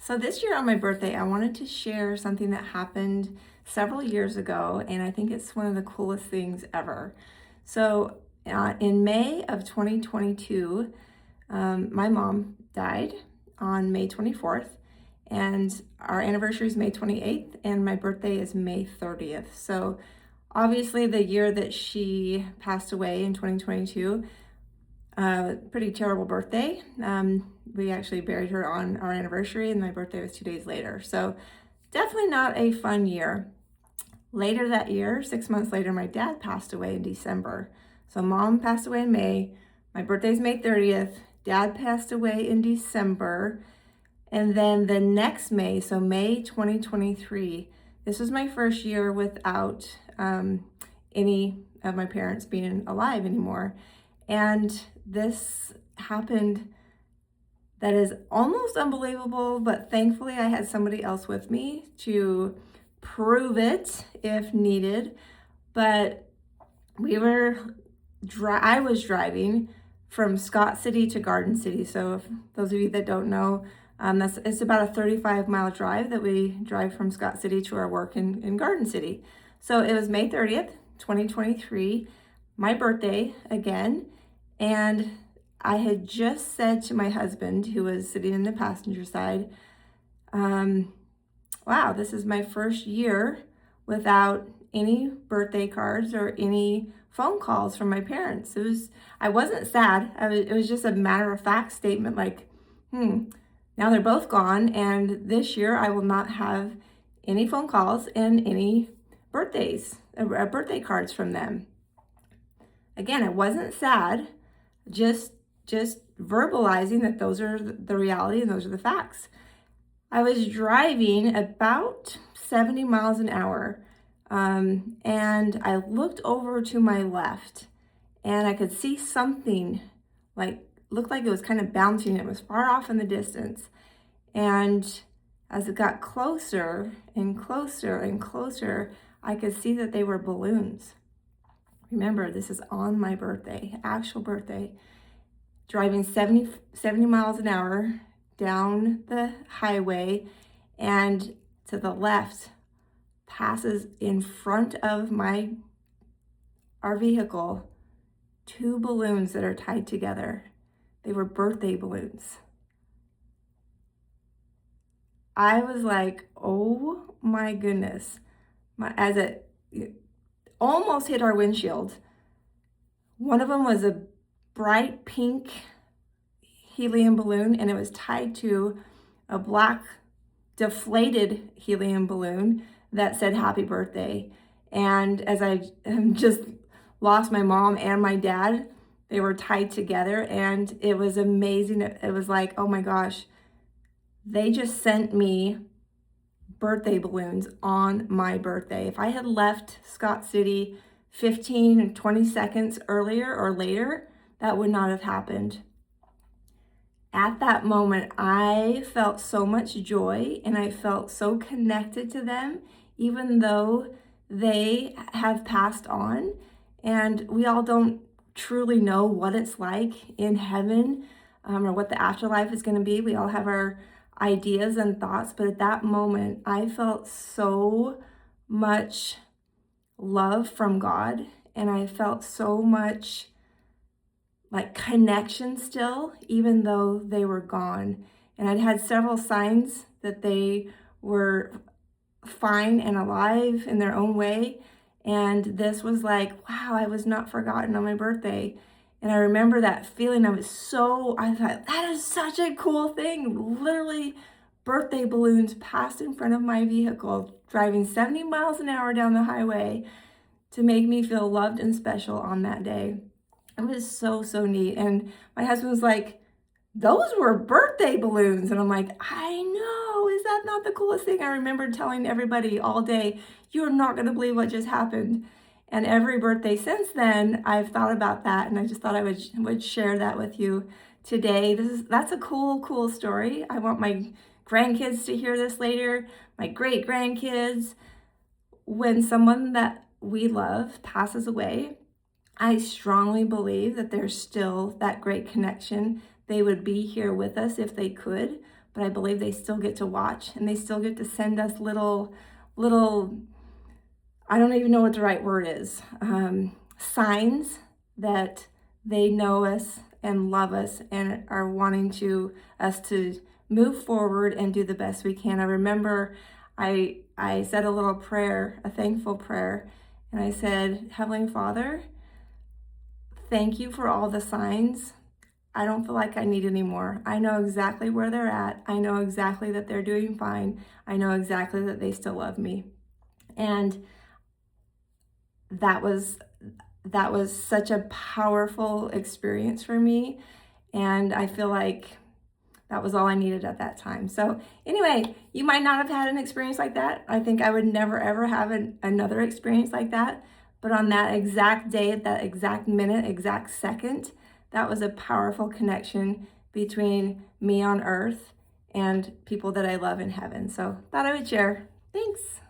So this year on my birthday, I wanted to share something that happened several years ago, and I think it's one of the coolest things ever. So in May of 2022, my mom died on May 24th, and our anniversary is May 28th, and my birthday is May 30th. So obviously, the year that she passed away in 2022, pretty terrible birthday. We actually buried her on our anniversary, and my birthday was 2 days later. So definitely not a fun year. Later that year, 6 months later, my dad passed away in December. So mom passed away in May. My birthday's May 30th. Dad passed away in December. And then the next May, so May 2023, this was my first year without any of my parents being alive anymore. And this happened that is almost unbelievable, but thankfully I had somebody else with me to prove it if needed. But I was driving from Scott City to Garden City. So if those of you that don't know, it's about a 35-mile drive that we drive from Scott City to our work in Garden City. So it was May 30th, 2023, my birthday again. And I had just said to my husband, who was sitting in the passenger side, wow, this is my first year without any birthday cards or any phone calls from my parents. I wasn't sad. It was just a matter of fact statement like, now they're both gone, and this year I will not have any phone calls and any birthday cards from them. Again, I wasn't sad, just verbalizing that those are the reality and those are the facts. I was driving about 70 miles an hour, and I looked over to my left, and I could see something looked like it was kind of bouncing. It was far off in the distance. And as it got closer and closer and closer, I could see that they were balloons. Remember, this is on my birthday, actual birthday, driving 70 miles an hour down the highway, and to the left passes in front of our vehicle 2 balloons that are tied together. They were birthday balloons. I was like, oh my goodness. As it almost hit our windshield, one of them was a bright pink helium balloon, and it was tied to a black deflated helium balloon that said happy birthday. And as I just lost my mom and my dad, they were tied together, and it was amazing. It was like, oh my gosh, they just sent me birthday balloons on my birthday. If I had left Scott City 15 or 20 seconds earlier or later, that would not have happened. At that moment, I felt so much joy, and I felt so connected to them, even though they have passed on, and we all don't truly know what it's like in heaven, or what the afterlife is going to be. We all have our ideas and thoughts, but at that moment, I felt so much love from God, and I felt so much connection still, even though they were gone. And I'd had several signs that they were fine and alive in their own way. And this was like, wow, I was not forgotten on my birthday. And I remember that feeling. I thought, that is such a cool thing. Literally, birthday balloons passed in front of my vehicle, driving 70 miles an hour down the highway to make me feel loved and special on that day. It was so, so neat. And my husband was like, those were birthday balloons. And I'm like, I know, is that not the coolest thing? I remember telling everybody all day, you're not going to believe what just happened. And every birthday since then, I've thought about that. And I just thought I would share that with you today. That's a cool story. I want my grandkids to hear this later, my great grandkids. When someone that we love passes away, I strongly believe that there's still that great connection. They would be here with us if they could, but I believe they still get to watch, and they still get to send us little, I don't even know what the right word is, signs that they know us and love us and are wanting us to move forward and do the best we can. I remember I said a little prayer, a thankful prayer, and I said, Heavenly Father, thank you for all the signs. I don't feel like I need any more. I know exactly where they're at. I know exactly that they're doing fine. I know exactly that they still love me. And that was such a powerful experience for me. And I feel like that was all I needed at that time. So anyway, you might not have had an experience like that. I think I would never, ever have another experience like that. But on that exact day, at that exact minute, exact second, that was a powerful connection between me on earth and people that I love in heaven. So thought I would share. Thanks.